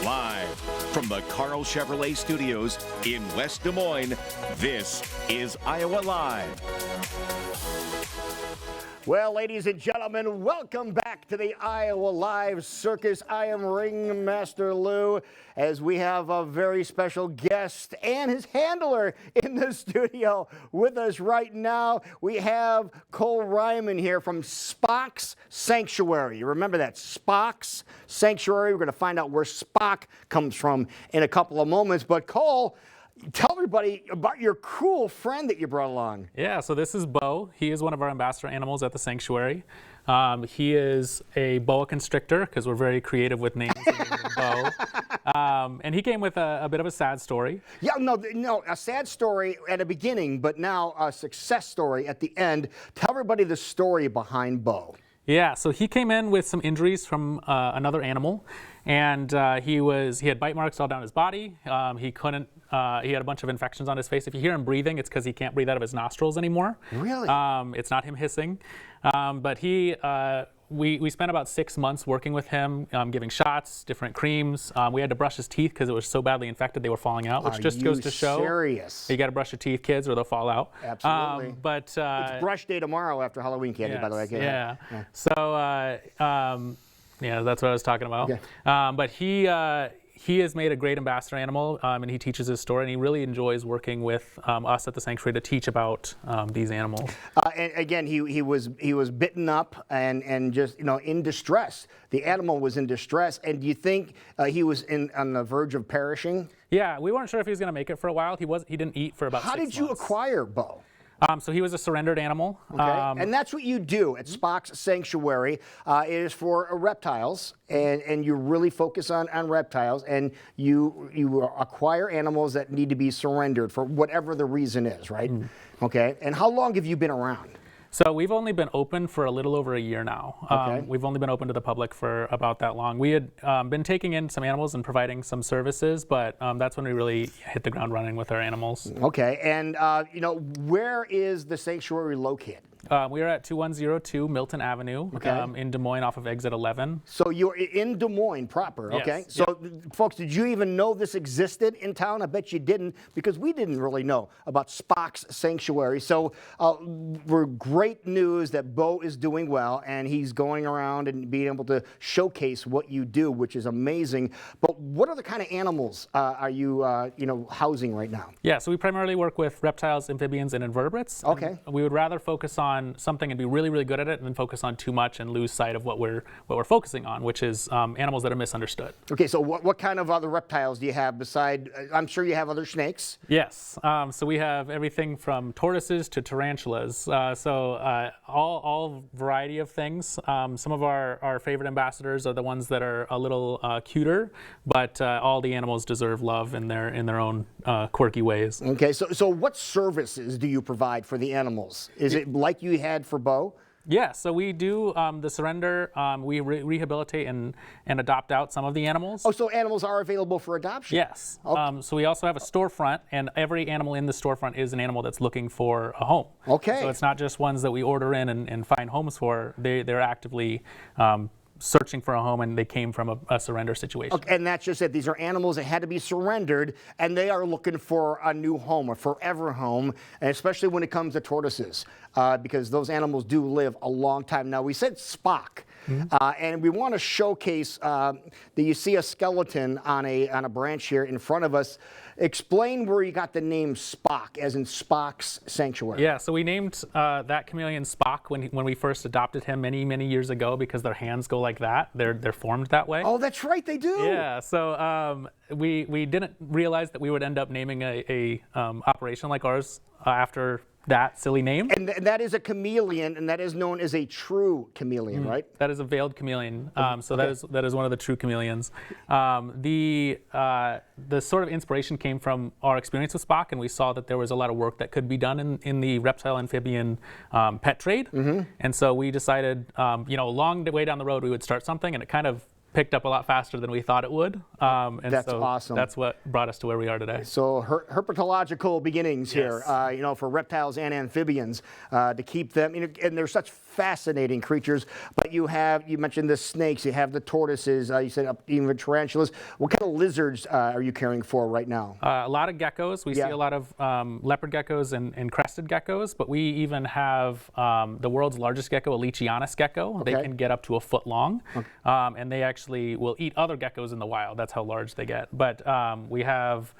Live from the Carl Chevrolet Studios in West Des Moines, this is Iowa Live. Well, ladies and gentlemen, welcome back to the Iowa Live Circus. I am Ringmaster Lou, as we have a very special guest and his handler in the studio with us right now. We have Cole Ryman here from Spock's Sanctuary. You remember that, Spock's Sanctuary? We're going to find out where Spock comes from in a couple of moments. But Cole, tell everybody about your cool friend that you brought along. Yeah, so this is Bo. He is one of our ambassador animals at the sanctuary. He is a boa constrictor, because we're very creative with names. Bo. And he came with a bit of a sad story. Yeah, no, a sad story at the beginning, but now a success story at the end. Tell everybody the story behind Bo. Yeah, so he came in with some injuries from another animal, and he had bite marks all down his body. He had a bunch of infections on his face. If you hear him breathing, it's because he can't breathe out of his nostrils anymore. Really? It's not him hissing. But we spent about 6 months working with him, giving shots, different creams. We had to brush his teeth because it was so badly infected they were falling out, which just goes to show. Serious? You got to brush your teeth, kids, or they'll fall out. Absolutely. It's brush day tomorrow after Halloween candy, by the way. Yeah. So, yeah, that's what I was talking about. Okay. But he has made a great ambassador animal, and he teaches his story, and he really enjoys working with us at the sanctuary to teach about these animals. And again, he was bitten up and just in distress. The animal was in distress, and do you think he was on the verge of perishing? Yeah, we weren't sure if he was going to make it for a while. He didn't eat for about 6 months. How did you acquire Bo? So he was a surrendered animal. Okay. And that's what you do at Spock's Sanctuary. It is for reptiles, and you really focus on reptiles, and you acquire animals that need to be surrendered for whatever the reason is, right? Okay. And how long have you been around? So we've only been open for a little over a year now. Okay. We've only been open to the public for about that long. We had been taking in some animals and providing some services, but that's when we really hit the ground running with our animals. Okay, and where is the sanctuary located? We are at 2102 Milton Avenue, in Des Moines off of exit 11. So you're in Des Moines proper, okay? Yes. So, folks, did you even know this existed in town? I bet you didn't, because we didn't really know about Spock's Sanctuary. So we're great news that Bo is doing well, and he's going around and being able to showcase what you do, which is amazing. But what other kind of animals are you, housing right now? Yeah, so we primarily work with reptiles, amphibians, and invertebrates. Okay. And we would rather focus on something and be really, really good at it, and then focus on too much and lose sight of what we're focusing on, which is animals that are misunderstood. Okay, so what kind of other reptiles do you have beside? I'm sure you have other snakes. Yes. So we have everything from tortoises to tarantulas. All variety of things. Some of our favorite ambassadors are the ones that are a little cuter, but all the animals deserve love in their own quirky ways. Okay. So what services do you provide for the animals? Is it like you had for Bo? Yeah, so we do the surrender. We rehabilitate and adopt out some of the animals. Oh, so animals are available for adoption? Yes. Okay. So we also have a storefront, and every animal in the storefront is an animal that's looking for a home. Okay. So it's not just ones that we order in and find homes for. They're actively searching for a home, and they came from a surrender situation. Okay, and that's just it. These are animals that had to be surrendered, and they are looking for a new home, a forever home, and especially when it comes to tortoises, because those animals do live a long time. Now, we said Spock. And we want to showcase that you see a skeleton on a branch here in front of us. Explain where you got the name Spock, as in Spock's Sanctuary. Yeah, so we named that chameleon Spock when we first adopted him many years ago, because their hands go like that. They're formed that way. Oh, that's right, they do. Yeah, so we didn't realize that we would end up naming a operation like ours after that silly name. And that is a chameleon, and that is known as a true chameleon, right? That is a veiled chameleon. So that is one of the true chameleons. The sort of inspiration came from our experience with Spock, and we saw that there was a lot of work that could be done in the reptile amphibian pet trade. And so we decided, a long way down the road, we would start something, and it kind of picked up a lot faster than we thought it would. And that's so awesome. That's what brought us to where we are today. So herpetological beginnings here, Yes. for reptiles and amphibians, to keep them, and they're such fascinating creatures. But you mentioned the snakes, you have the tortoises, you said even tarantulas. What kind of lizards are you caring for right now? A lot of geckos. We see a lot of leopard geckos and crested geckos, but we even have the world's largest gecko, a Leachianus gecko. They can get up to a foot long, and they actually will eat other geckos in the wild. That's how large they get. But we have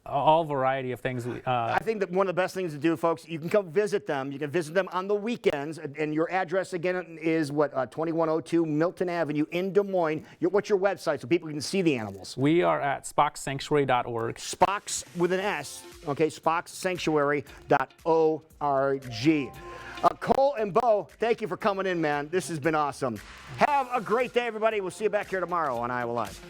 all variety of things. I think that one of the best things to do, folks, you can come visit them. You can visit them on the weekends. And your address, again, is what, 2102 Milton Avenue in Des Moines. What's your website so people can see the animals? We are at spocksanctuary.org. Spock's with an S, okay, spocksanctuary.org. Cole and Bo, thank you for coming in, man. This has been awesome. Have a great day, everybody. We'll see you back here tomorrow on Iowa Live.